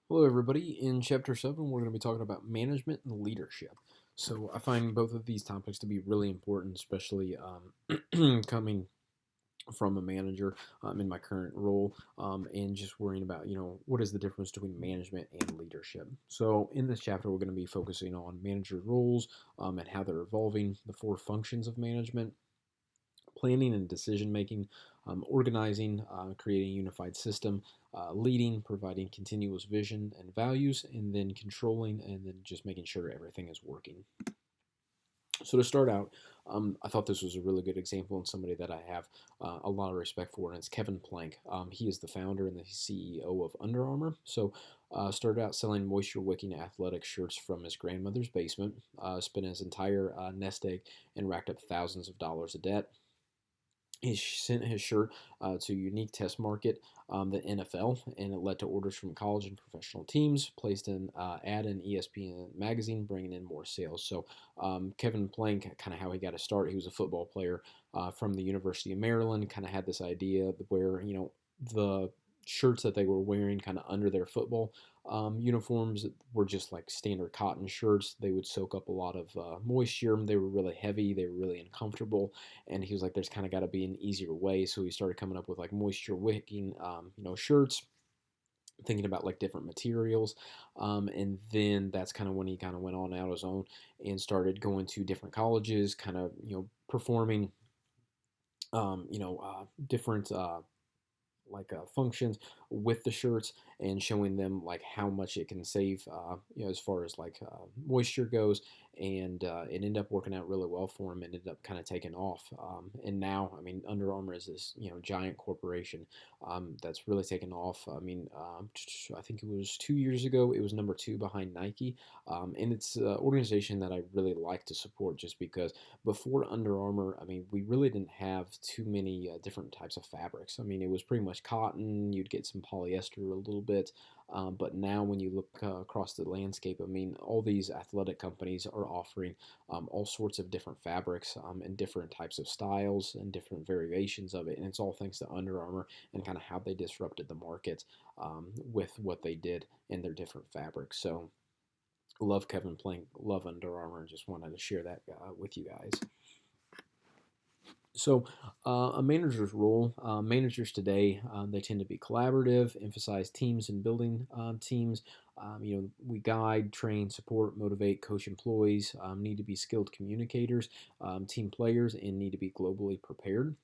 Hello, everybody. In Chapter 7, we're going to be talking about management and leadership. So, I find both of these topics to be really important, especially coming from a manager in my current role and just worrying about, what is the difference between management and leadership. So, in this chapter, we're going to be focusing on manager roles and how they're evolving, the four functions of management, planning and decision making, organizing, creating a unified system, leading, providing continuous vision and values, and then controlling, and then just making sure everything is working. So to start out, I thought this was a really good example and somebody that I have a lot of respect for, and it's Kevin Plank. He is the founder and the CEO of Under Armour. So started out selling moisture-wicking athletic shirts from his grandmother's basement, spent his entire nest egg and racked up thousands of dollars of debt. He sent his shirt to a unique test market, the NFL, and it led to orders from college and professional teams. Placed an ad in ESPN magazine, bringing in more sales. So Kevin Plank, kind of how he got to start. He was a football player from the University of Maryland. Kind of had this idea where the shirts that they were wearing kind of under their football uniforms were just like standard cotton shirts. They would soak up a lot of moisture. They were really heavy. They were really uncomfortable, and he was like, "There's kind of got to be an easier way." So he started coming up with like moisture wicking, shirts, thinking about like different materials, and then that's kind of when he kind of went on out his own and started going to different colleges, kind of performing, different functions with the shirts and showing them like how much it can save as far as like moisture goes, and it ended up working out really well for him and ended up kind of taking off, and now I mean Under Armour is this giant corporation that's really taken off. I mean, I think it was 2 years ago it was number two behind Nike, and it's an organization that I really like to support just because before Under Armour, I mean, we really didn't have too many different types of fabrics. I mean, it was pretty much cotton. You'd get some polyester a little bit. But now, when you look across the landscape, I mean, all these athletic companies are offering all sorts of different fabrics and different types of styles and different variations of it. And it's all thanks to Under Armour and kind of how they disrupted the market with what they did in their different fabrics. So, love Kevin Plank, love Under Armour, and just wanted to share that with you guys. So, a manager's role, managers today, they tend to be collaborative, emphasize teams and building teams. We guide, train, support, motivate, coach employees, need to be skilled communicators, team players, and need to be globally prepared.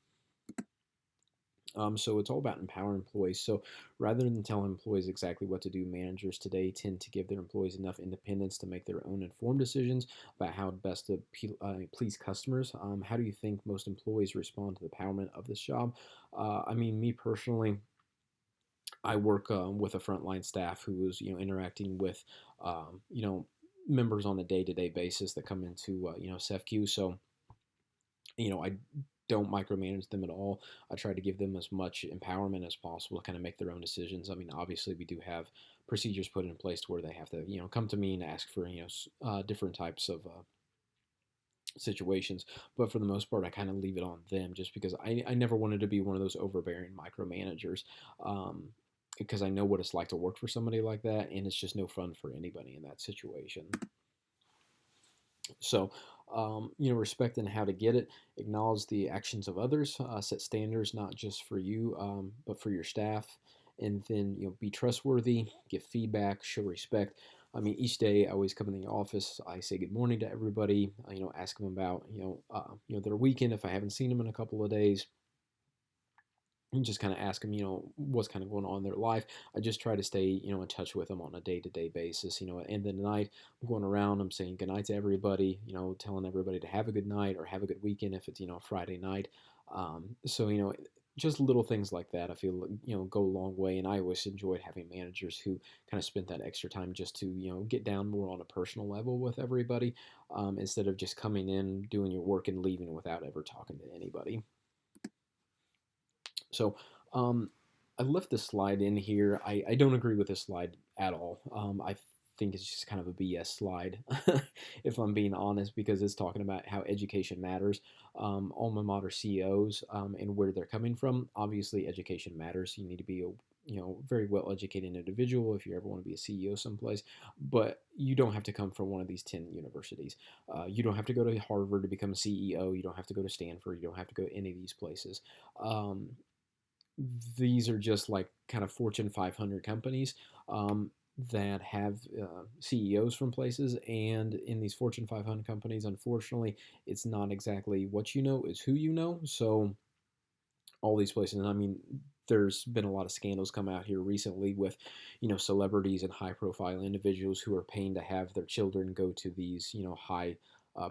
So it's all about empowering employees. So rather than telling employees exactly what to do, managers today tend to give their employees enough independence to make their own informed decisions about how best to please customers. How do you think most employees respond to the empowerment of this job? I mean, me personally, I work with a frontline staff who is, interacting with, members on a day-to-day basis that come into, SEFQ. So I don't micromanage them at all. I try to give them as much empowerment as possible to kind of make their own decisions. I mean, obviously, we do have procedures put in place to where they have to, come to me and ask for, different types of situations. But for the most part, I kind of leave it on them just because I never wanted to be one of those overbearing micromanagers. Because I know what it's like to work for somebody like that, and it's just no fun for anybody in that situation. So, respect and how to get it, acknowledge the actions of others, set standards not just for you, but for your staff, and then be trustworthy, give feedback, show respect. I mean, each day I always come in the office, I say good morning to everybody. Ask them about their weekend if I haven't seen them in a couple of days, and just kind of ask them, what's kind of going on in their life. I just try to stay, in touch with them on a day-to-day basis. At the end of the night, I'm going around, I'm saying good night to everybody, telling everybody to have a good night or have a good weekend if it's, Friday night. So, just little things like that, I feel, go a long way. And I always enjoyed having managers who kind of spent that extra time just to, get down more on a personal level with everybody, instead of just coming in, doing your work and leaving without ever talking to anybody. So I left this slide in here. I don't agree with this slide at all. I think it's just kind of a BS slide, if I'm being honest, because it's talking about how education matters. Alma mater CEOs and where they're coming from. Obviously, education matters. You need to be very well educated individual if you ever want to be a CEO someplace, but you don't have to come from one of these 10 universities. You don't have to go to Harvard to become a CEO. You don't have to go to Stanford. You don't have to go to any of these places. Um, these are just like kind of Fortune 500 companies that have CEOs from places. And in these Fortune 500 companies, unfortunately, it's not exactly what you know, it's who you know. So all these places, and I mean, there's been a lot of scandals come out here recently with, celebrities and high profile individuals who are paying to have their children go to these, high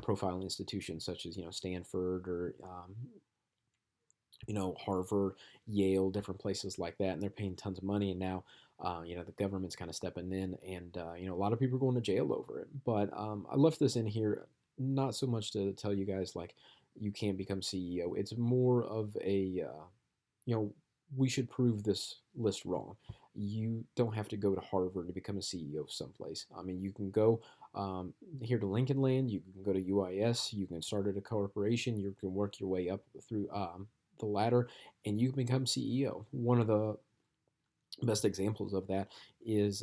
profile institutions such as, Stanford or Harvard, Yale, different places like that, and they're paying tons of money. And now, the government's kind of stepping in, and a lot of people are going to jail over it. But I left this in here not so much to tell you guys like you can't become CEO. It's more of a, you know, we should prove this list wrong. You don't have to go to Harvard to become a CEO of someplace. I mean, you can go here to Lincoln Land, you can go to UIS, you can start at a corporation, you can work your way up through the ladder, and you can become CEO. One of the best examples of that is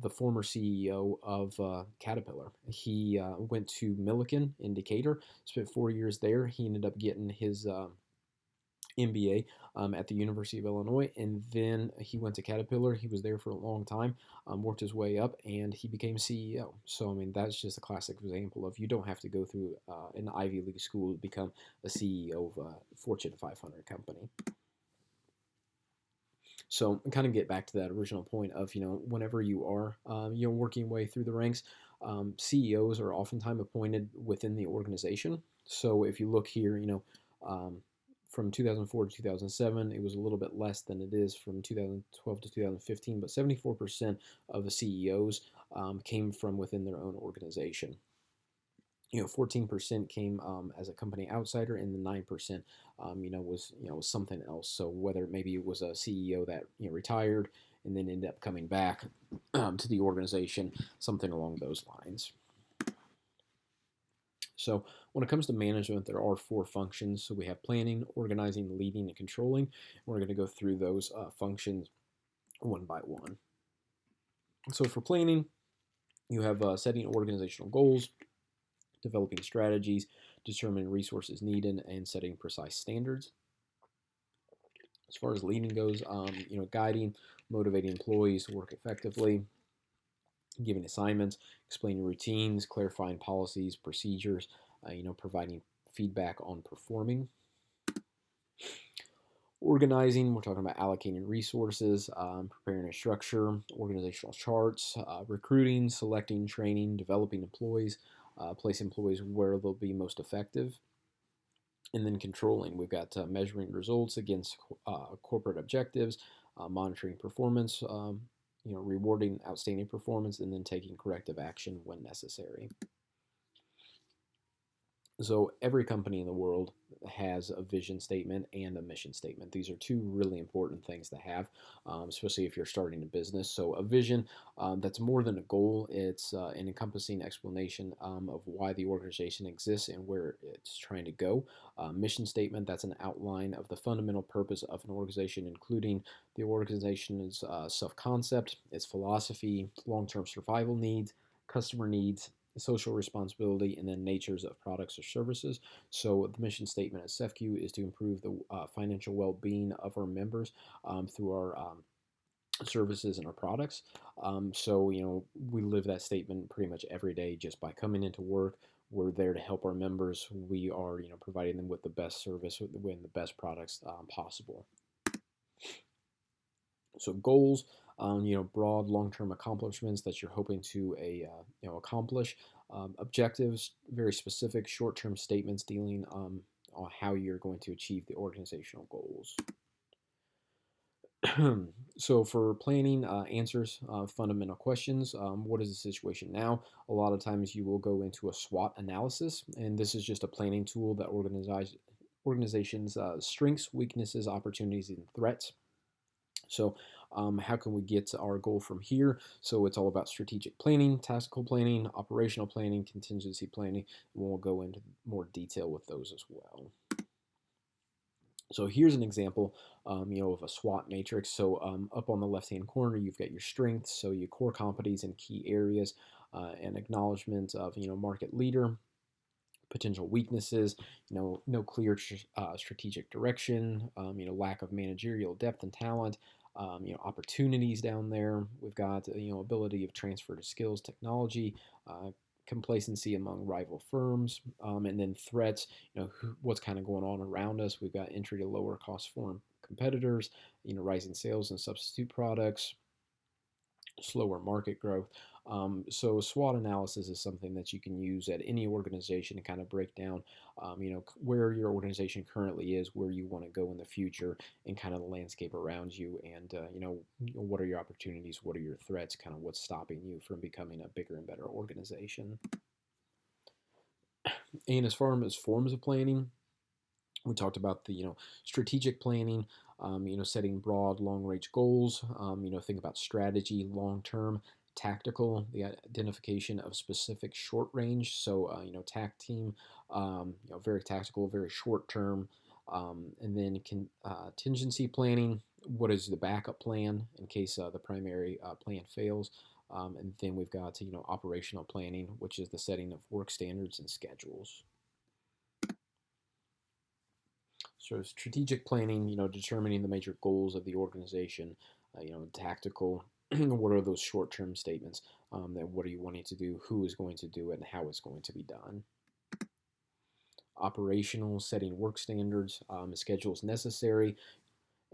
the former CEO of Caterpillar. He went to Millikan in Decatur, spent 4 years there. He ended up getting his MBA at the University of Illinois, and then he went to Caterpillar. He was there for a long time, worked his way up, and he became CEO. So, I mean, that's just a classic example of you don't have to go through an Ivy League school to become a CEO of a Fortune 500 company. So, kind of get back to that original point of, whenever you are, working your way through the ranks, CEOs are oftentimes appointed within the organization. So, if you look here, um, from 2004 to 2007, it was a little bit less than it is from 2012 to 2015, but 74% of the CEOs came from within their own organization. 14% came as a company outsider, and the 9%, was something else. So whether maybe it was a CEO that retired and then ended up coming back to the organization, something along those lines. So when it comes to management, there are 4 functions. So we have planning, organizing, leading, and controlling. We're going to go through those functions one by one. So for planning, you have setting organizational goals, developing strategies, determining resources needed, and setting precise standards. As far as leading goes, guiding, motivating employees to work effectively, giving assignments, explaining routines, clarifying policies, procedures, providing feedback on performing. Organizing, we're talking about allocating resources, preparing a structure, organizational charts, recruiting, selecting, training, developing employees, place employees where they'll be most effective. And then controlling, we've got measuring results against corporate objectives, monitoring performance, rewarding outstanding performance, and then taking corrective action when necessary. So every company in the world has a vision statement and a mission statement. These are 2 really important things to have, especially if you're starting a business. So a vision, that's more than a goal. It's an encompassing explanation of why the organization exists and where it's trying to go. Mission statement, that's an outline of the fundamental purpose of an organization, including the organization's self-concept, its philosophy, long-term survival needs, customer needs, social responsibility, and then natures of products or services. So the mission statement at CEFCU is to improve the financial well-being of our members through our services and our products. So we live that statement pretty much every day just by coming into work. We're there to help our members. We are providing them with the best service and the best products possible. So goals, broad long-term accomplishments that you're hoping to accomplish. Objectives, very specific short-term statements dealing on how you're going to achieve the organizational goals. So for planning, answers fundamental questions. What is the situation now? A lot of times you will go into a SWOT analysis, and this is just a planning tool that organizations' strengths, weaknesses, opportunities, and threats. So how can we get to our goal from here? So it's all about strategic planning, tactical planning, operational planning, contingency planning. And we'll go into more detail with those as well. So here's an example, of a SWOT matrix. So up on the left-hand corner, you've got your strengths, so your core competencies and key areas, and acknowledgement of market leader, potential weaknesses, no clear strategic direction, lack of managerial depth and talent, opportunities down there. We've got, ability of transfer to skills, technology, complacency among rival firms, and then threats, what's kind of going on around us. We've got entry to lower cost foreign competitors, rising sales and substitute products, slower market growth. So SWOT analysis is something that you can use at any organization to kind of break down, where your organization currently is, where you want to go in the future, and kind of the landscape around you, and what are your opportunities, what are your threats, kind of what's stopping you from becoming a bigger and better organization. And as far as forms of planning, we talked about the strategic planning, setting broad long range goals, think about strategy long term, tactical, the identification of specific short range, so tac team, very tactical, very short term, and then contingency planning, what is the backup plan in case the primary plan fails. And then we've got operational planning, which is the setting of work standards and schedules. So strategic planning, determining the major goals of the organization, tactical, what are those short-term statements, that what are you wanting to do, who is going to do it, and how it's going to be done. Operational, setting work standards, schedules necessary,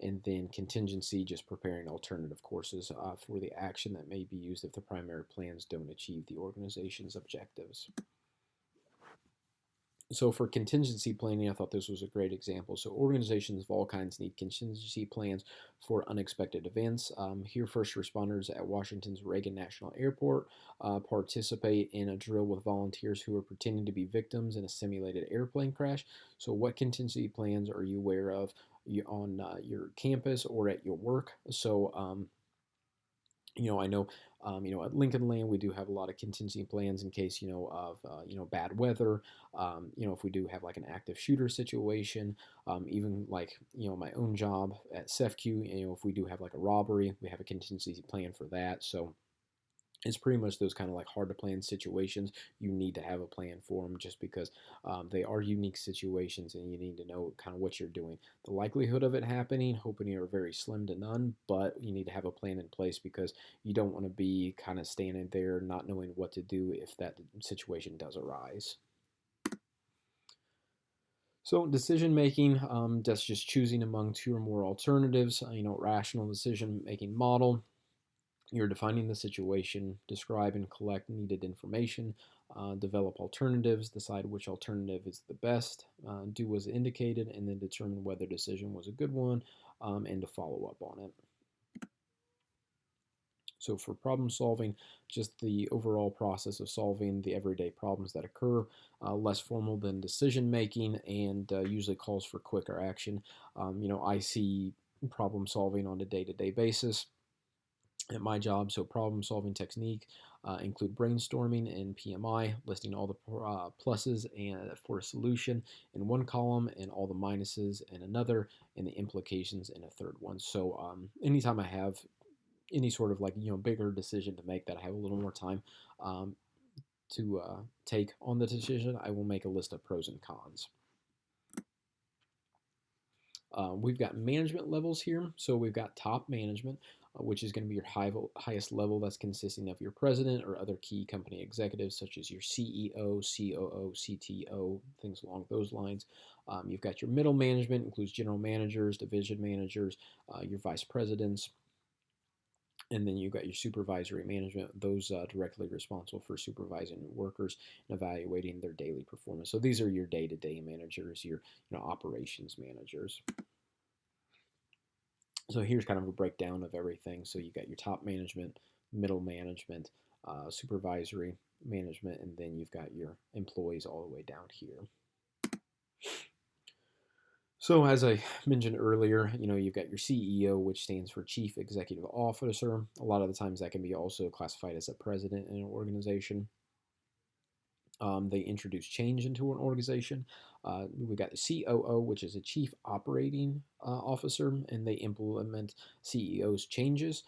and then contingency, just preparing alternative courses for the action that may be used if the primary plans don't achieve the organization's objectives. So for contingency planning, I thought this was a great example. So organizations of all kinds need contingency plans for unexpected events. Here, first responders at Washington's Reagan National Airport participate in a drill with volunteers who are pretending to be victims in a simulated airplane crash. So what contingency plans are you aware of on your campus or at your work? So I know, at Lincoln Land, we do have a lot of contingency plans in case, of, bad weather. If we do have like an active shooter situation, even like, my own job at CEFCU, if we do have like a robbery, we have a contingency plan for that. So it's pretty much those kind of like hard to plan situations. You need to have a plan for them just because they are unique situations and you need to know kind of what you're doing. The likelihood of it happening, hoping are very slim to none, but you need to have a plan in place because you don't want to be kind of standing there not knowing what to do if that situation does arise. So decision making, that's just choosing among two or more alternatives, rational decision making model. You're defining the situation, describe and collect needed information, develop alternatives, decide which alternative is the best, do as indicated, and then determine whether decision was a good one, and to follow up on it. So for problem solving, just the overall process of solving the everyday problems that occur, less formal than decision making, and usually calls for quicker action. I see problem solving on a day-to-day basis at my job. So problem solving technique include brainstorming and PMI, listing all the pluses and for a solution in one column and all the minuses in another, and the implications in a third one. So anytime I have any sort of like bigger decision to make that I have a little more time to take on the decision, I will make a list of pros and cons. We've got management levels here. So we've got top management, which is going to be your highest level. That's consisting of your president or other key company executives, such as your CEO, COO, CTO, things along those lines. You've got your middle management, includes general managers, division managers, your vice presidents. And then you've got your supervisory management, those directly responsible for supervising workers and evaluating their daily performance. So these are your day-to-day managers, your operations managers. So here's kind of a breakdown of everything. So you got your top management, middle management, supervisory management, and then you've got your employees all the way down here. So as I mentioned earlier, you've got your CEO, which stands for Chief Executive Officer. A lot of the times that can be also classified as a president in an organization. They introduce change into an organization. We got the COO, which is a Chief Operating Officer, and they implement CEO's changes.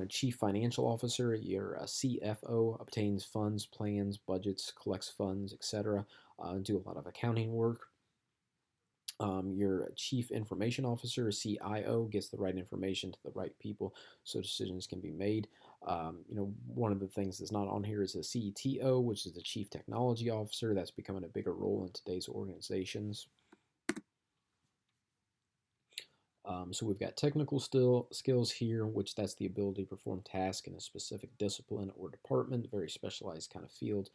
Chief Financial Officer, your CFO obtains funds, plans, budgets, collects funds, etc. Do a lot of accounting work. Your chief information officer, CIO, gets the right information to the right people so decisions can be made. One of the things that's not on here is the CTO, which is the chief technology officer. That's becoming a bigger role in today's organizations. So we've got technical skills here, which that's the ability to perform tasks in a specific discipline or department, very specialized kind of field.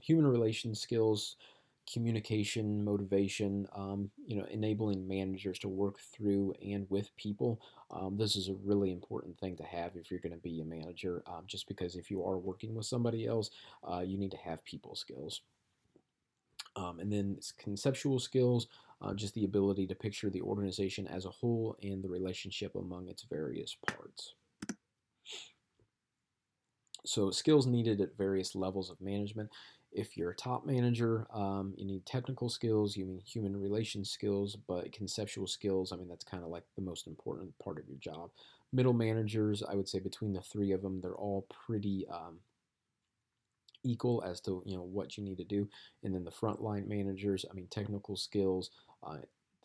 Human relations skills, communication, motivation, enabling managers to work through and with people. This is a really important thing to have if you're going to be a manager, just because if you are working with somebody else, you need to have people skills. And then conceptual skills, just the ability to picture the organization as a whole and the relationship among its various parts. So skills needed at various levels of management. If you're a top manager, you need technical skills, you need human relations skills, but conceptual skills, I mean, that's kind of like the most important part of your job. Middle managers, I would say between the three of them, they're all pretty equal as to what you need to do. And then the frontline managers, I mean, technical skills,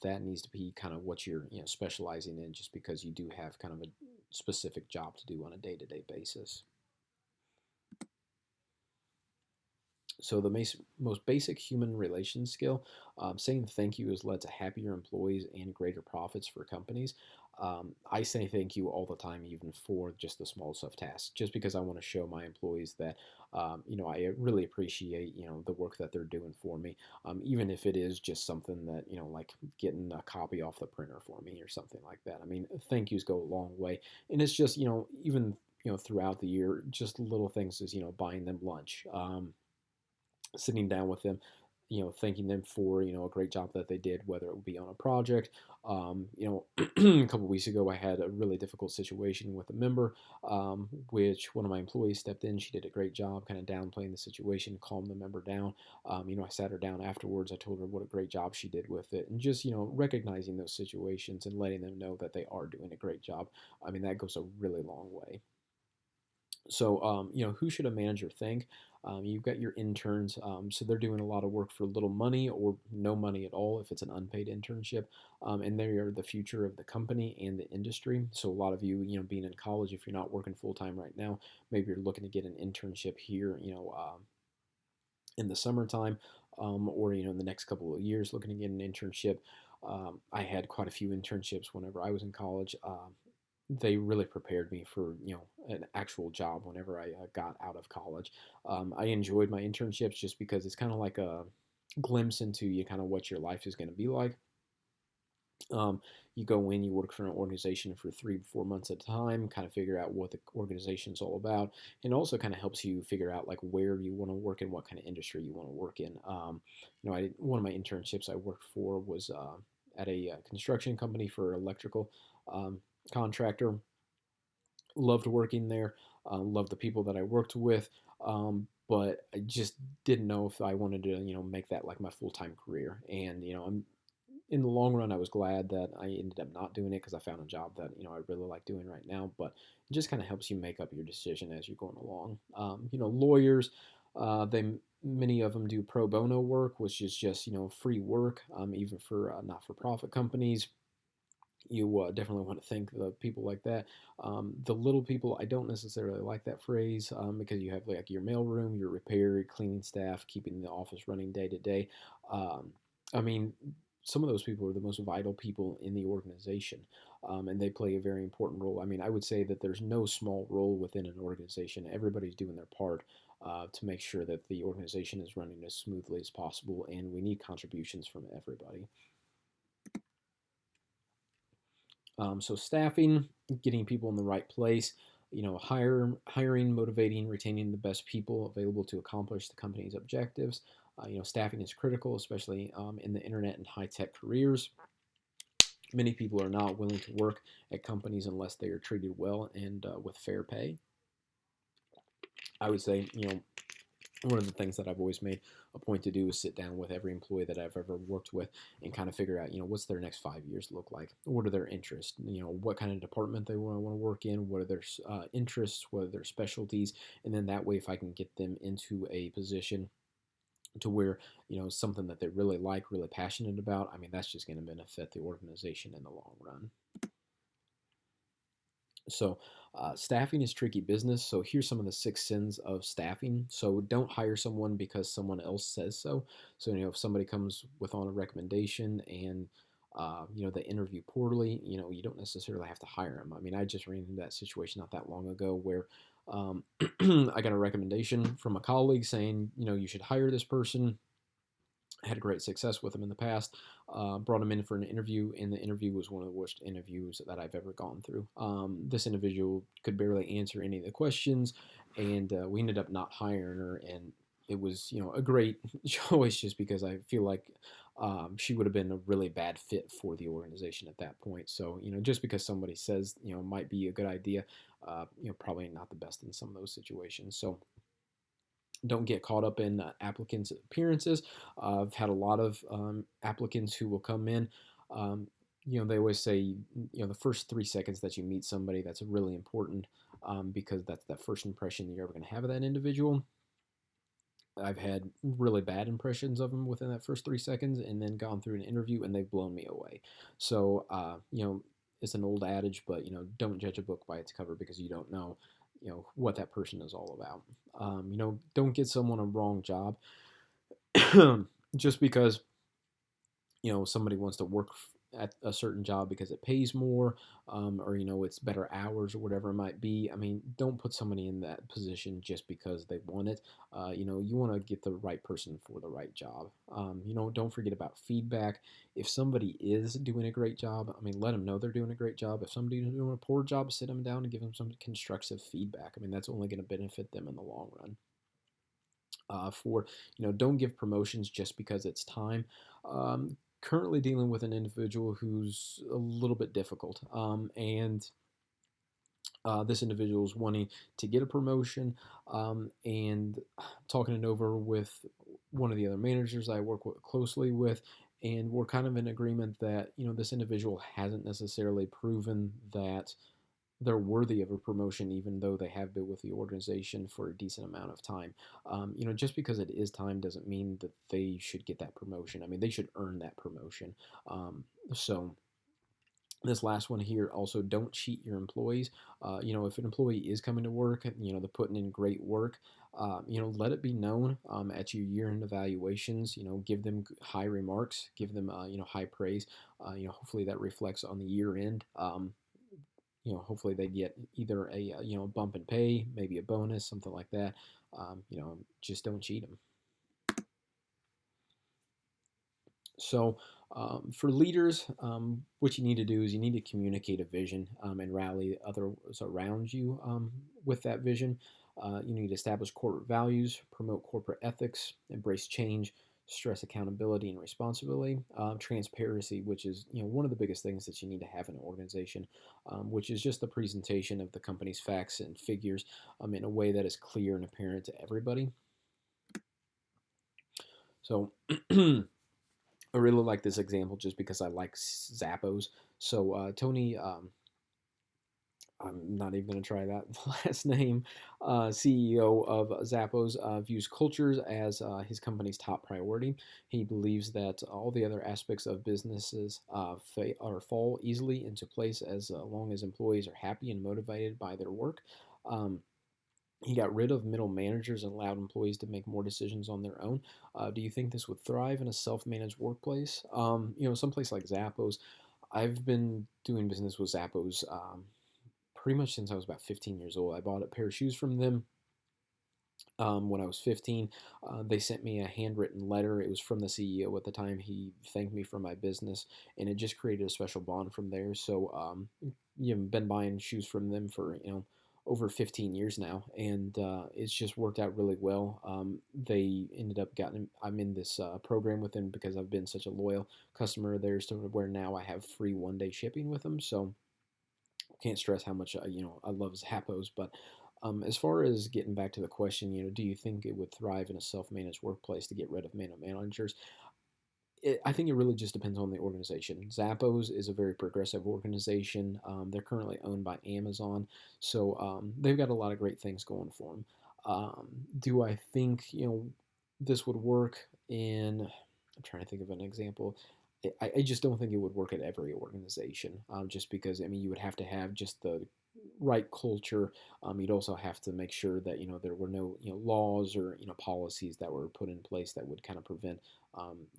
that needs to be kind of what you're specializing in, just because you do have kind of a specific job to do on a day-to-day basis. So the most basic human relations skill, saying thank you has led to happier employees and greater profits for companies. I say thank you all the time, even for just the smallest of tasks, just because I want to show my employees that, I really appreciate, the work that they're doing for me, even if it is just something that, like getting a copy off the printer for me or something like that. I mean, thank yous go a long way. And it's just, even, throughout the year, just little things as, buying them lunch. Sitting down with them, thanking them for a great job that they did, whether it would be on a project. A couple weeks ago, I had a really difficult situation with a member, which one of my employees stepped in. She did a great job, kind of downplaying the situation, calmed the member down. I sat her down afterwards. I told her what a great job she did with it, and just recognizing those situations and letting them know that they are doing a great job. I mean, that goes a really long way. So, who should a manager thank? You've got your interns, so they're doing a lot of work for little money or no money at all if it's an unpaid internship, and they are the future of the company and the industry. So, a lot of you, being in college, if you're not working full time right now, maybe you're looking to get an internship here, in the summertime, or in the next couple of years, looking to get an internship. I had quite a few internships whenever I was in college. They really prepared me for an actual job whenever I got out of college. I enjoyed my internships just because it's kind of like a glimpse into kind of what your life is going to be like. You go in, you work for an organization for 3 to 4 months at a time, kind of figure out what the organization is all about, and also kind of helps you figure out like where you want to work and what kind of industry you want to work in. One of my internships I worked for was at a construction company for electrical contractor. Loved working there, loved the people that I worked with, but I just didn't know if I wanted to, make that like my full time career. And in the long run, I was glad that I ended up not doing it because I found a job that I really like doing right now. But it just kind of helps you make up your decision as you're going along. Lawyers, they many of them do pro bono work, which is just free work, even for not for profit companies. You definitely want to thank the people like that. The little people, I don't necessarily like that phrase, because you have like your mailroom, your repair, cleaning staff, keeping the office running day to day. I mean, some of those people are the most vital people in the organization, and they play a very important role. I mean, I would say that there's no small role within an organization. Everybody's doing their part to make sure that the organization is running as smoothly as possible, and we need contributions from everybody. So staffing, getting people in the right place, hiring, motivating, retaining the best people available to accomplish the company's objectives. Staffing is critical, especially in the internet and high tech careers. Many people are not willing to work at companies unless they are treated well and with fair pay. I would say, one of the things that I've always made a point to do is sit down with every employee that I've ever worked with and kind of figure out, what's their next 5 years look like? What are their interests? What kind of department they want to work in? What are their interests? What are their specialties? And then that way, if I can get them into a position to where, something that they really like, really passionate about, I mean, that's just going to benefit the organization in the long run. So, staffing is tricky business. So, here's some of the 6 sins of staffing. So, don't hire someone because someone else says so. So, if somebody comes with on a recommendation and they interview poorly, you don't necessarily have to hire them. I mean, I just ran into that situation not that long ago where I got a recommendation from a colleague saying, you should hire this person. Had great success with them in the past. Brought him in for an interview, and the interview was one of the worst interviews that I've ever gone through. This individual could barely answer any of the questions, and we ended up not hiring her. And it was, a great choice just because I feel like she would have been a really bad fit for the organization at that point. So, just because somebody says, might be a good idea, probably not the best in some of those situations. So, don't get caught up in applicants' appearances. I've had a lot of applicants who will come in. They always say, the first 3 seconds that you meet somebody, that's really important because that's that first impression that you're ever going to have of that individual. I've had really bad impressions of them within that first 3 seconds and then gone through an interview and they've blown me away. So, it's an old adage, but, don't judge a book by its cover because you don't know, what that person is all about. Don't get someone a wrong job just because somebody wants to work at a certain job because it pays more, or it's better hours or whatever it might be. I mean, don't put somebody in that position just because they want it. You want to get the right person for the right job. Don't forget about feedback. If somebody is doing a great job, I mean, let them know they're doing a great job. If somebody's doing a poor job, sit them down and give them some constructive feedback. I mean, that's only going to benefit them in the long run. Don't give promotions just because it's time. Currently dealing with an individual who's a little bit difficult, and this individual is wanting to get a promotion, and talking it over with one of the other managers I work closely with, and we're kind of in agreement that this individual hasn't necessarily proven that they're worthy of a promotion, even though they have been with the organization for a decent amount of time. Just because it is time doesn't mean that they should get that promotion. I mean, they should earn that promotion. So this last one here also, don't cheat your employees. If an employee is coming to work, they're putting in great work, let it be known at your year-end evaluations. Give them high remarks, give them high praise. Hopefully that reflects on the year end. Hopefully they get either a bump in pay, maybe a bonus, something like that. Just don't cheat them. So, for leaders, what you need to do is you need to communicate a vision and rally others around you with that vision. You need to establish corporate values, promote corporate ethics, embrace change, stress accountability and responsibility, transparency, which is one of the biggest things that you need to have in an organization, which is just the presentation of the company's facts and figures in a way that is clear and apparent to everybody. So. I really like this example just because I like Zappos. So Tony, I'm not even going to try that last name, CEO of Zappos, views cultures as his company's top priority. He believes that all the other aspects of businesses fall easily into place as long as employees are happy and motivated by their work. He got rid of middle managers and allowed employees to make more decisions on their own. Do you think this would thrive in a self-managed workplace? Someplace like Zappos. I've been doing business with Zappos pretty much since I was about 15 years old. I bought a pair of shoes from them when I was 15. They sent me a handwritten letter. It was from the CEO at the time. He thanked me for my business, and it just created a special bond from there. So, been buying shoes from them for over 15 years now, and it's just worked out really well. They ended up I'm in this program with them because I've been such a loyal customer of theirs to where now I have free 1-day shipping with them. So can't stress how much I love Zappos, but As far as getting back to the question, do you think it would thrive in a self-managed workplace to get rid of managers? I think it really just depends on the organization. Zappos is a very progressive organization. They're currently owned by Amazon, so they've got a lot of great things going for them. Do I think this would work in? I'm trying to think of an example. I just don't think it would work at every organization. Just because I mean you would have to have just the right culture. You'd also have to make sure that there were no laws or policies that were put in place that would kind of prevent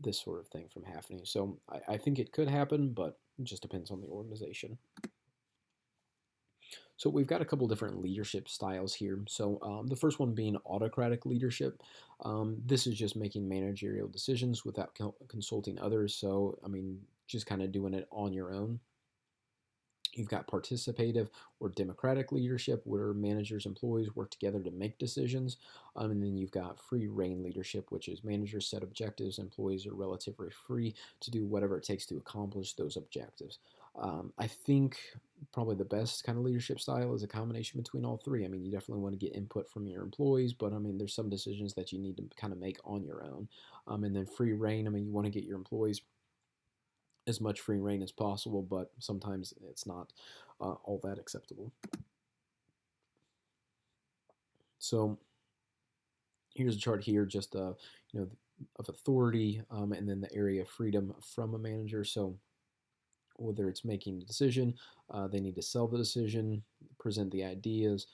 this sort of thing from happening. So I think it could happen, but it just depends on the organization. So we've got a couple different leadership styles here. So the first one being autocratic leadership. This is just making managerial decisions without consulting others. So I mean, just kind of doing it on your own. You've got participative or democratic leadership, where managers, employees work together to make decisions. And then you've got free reign leadership, which is managers set objectives, employees are relatively free to do whatever it takes to accomplish those objectives. I think probably the best kind of leadership style is a combination between all three. I mean, you definitely want to get input from your employees, but I mean, there's some decisions that you need to kind of make on your own. And then free reign, I mean, you want to get your employees as much free reign as possible, but sometimes it's not all that acceptable. So here's a chart here, just of authority, and then the area of freedom from a manager. So whether it's making a decision, they need to sell the decision, present the ideas,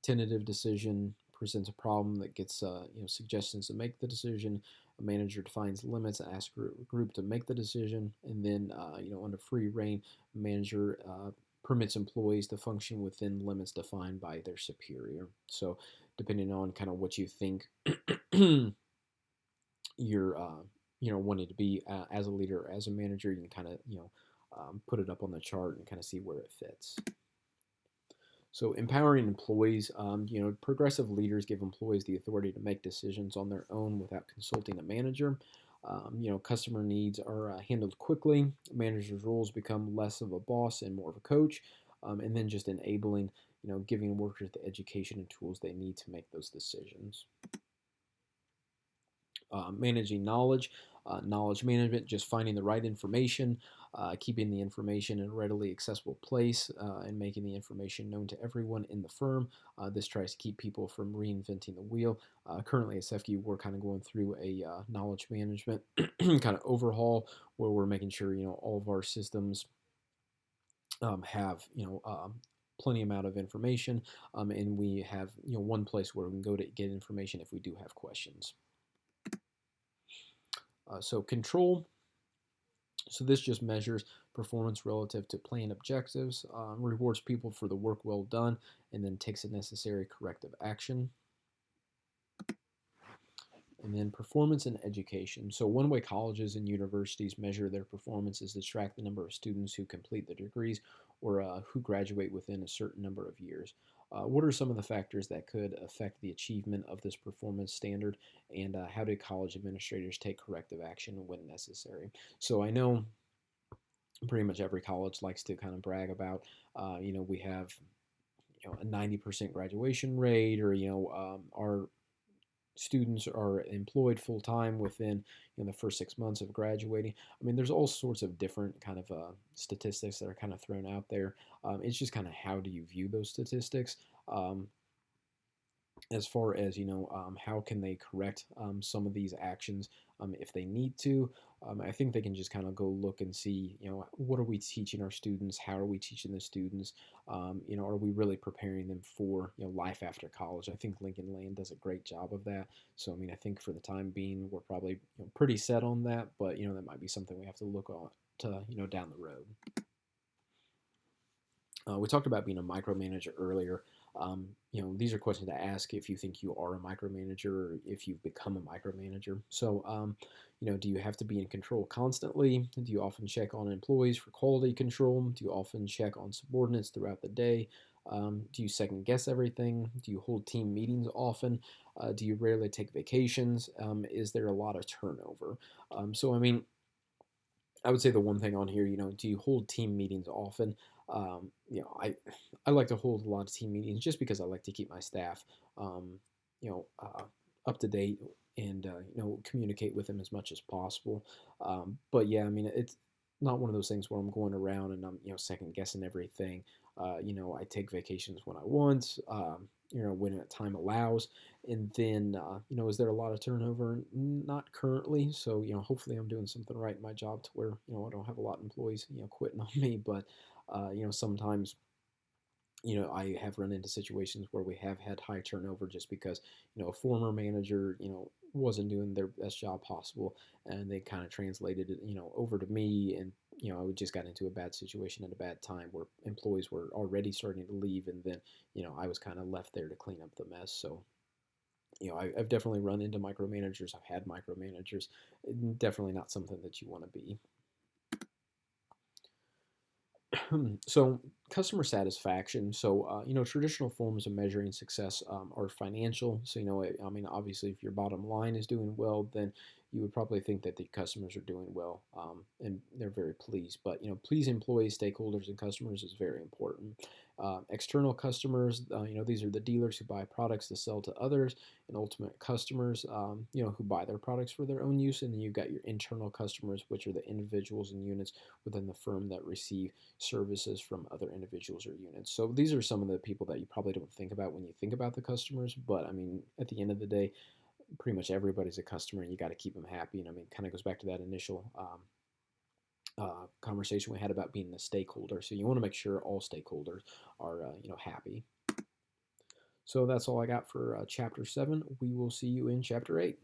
tentative decision, presents a problem that gets suggestions to make the decision. A manager defines limits and asks a group to make the decision, and then under free reign, manager permits employees to function within limits defined by their superior. So depending on kind of what you think you're wanting to be as a leader or as a manager, you can kind of put it up on the chart and kind of see where it fits. So empowering employees, progressive leaders give employees the authority to make decisions on their own without consulting a manager. Customer needs are handled quickly. Managers' roles become less of a boss and more of a coach, and then just enabling, giving workers the education and tools they need to make those decisions. Managing knowledge, knowledge management, just finding the right information, keeping the information in a readily accessible place, and making the information known to everyone in the firm. This tries to keep people from reinventing the wheel. Currently at CEFCU, we're kind of going through a knowledge management kind of overhaul, where we're making sure all of our systems have plenty amount of information, and we have one place where we can go to get information if we do have questions. So control, so this just measures performance relative to planned objectives, rewards people for the work well done, and then takes the necessary corrective action. And then performance in education. So one way colleges and universities measure their performance is to track the number of students who complete the degrees or who graduate within a certain number of years. What are some of the factors that could affect the achievement of this performance standard, and how do college administrators take corrective action when necessary? So I know pretty much every college likes to kind of brag about, we have a 90% graduation rate, or our students are employed full time within the first 6 months of graduating. I mean, there's all sorts of different kind of statistics that are kind of thrown out there. It's just kind of how do you view those statistics? As far as how can they correct some of these actions if they need to. I think they can just kind of go look and see what are we teaching our students, how are we teaching the students, are we really preparing them for life after college. I think Lincoln Land does a great job of that. So I mean, I think for the time being we're probably pretty set on that, but that might be something we have to look on to down the road. We talked about being a micromanager earlier. These are questions to ask if you think you are a micromanager or if you've become a micromanager. So, do you have to be in control constantly? Do you often check on employees for quality control? Do you often check on subordinates throughout the day? Do you second guess everything? Do you hold team meetings often? Do you rarely take vacations? Is there a lot of turnover? So, I mean, I would say the one thing on here, do you hold team meetings often? You know, I like to hold a lot of team meetings just because I like to keep my staff, you know, up to date and you know, communicate with them as much as possible. But yeah, I mean, it's not one of those things where I'm going around and I'm, you know, second guessing everything. You know, I take vacations when I want, you know, when time allows. And then, you know, is there a lot of turnover? Not currently. So, you know, hopefully I'm doing something right in my job to where, you know, I don't have a lot of employees, you know, quitting on me. But, you know, sometimes, you know, I have run into situations where we have had high turnover just because, you know, a former manager, you know, wasn't doing their best job possible, and they kind of translated it, you know, over to me, and you know, I just got into a bad situation at a bad time where employees were already starting to leave, and then, you know, I was kind of left there to clean up the mess. So, you know, I've definitely run into micromanagers. I've had micromanagers. Definitely not something that you want to be. So customer satisfaction. So you know, traditional forms of measuring success are financial. So you know, I mean, obviously, if your bottom line is doing well, then you would probably think that the customers are doing well, and they're very pleased. But you know, please employees, stakeholders, and customers is very important. External customers, you know, these are the dealers who buy products to sell to others, and ultimate customers, you know, who buy their products for their own use. And then you've got your internal customers, which are the individuals and units within the firm that receive services from other individuals or units. So these are some of the people that you probably don't think about when you think about the customers. But I mean, at the end of the day, pretty much everybody's a customer, and you got to keep them happy. And I mean, kind of goes back to that initial conversation we had about being a stakeholder. So you want to make sure all stakeholders are you know, happy. So that's all I got for chapter 7. We will see you in chapter 8.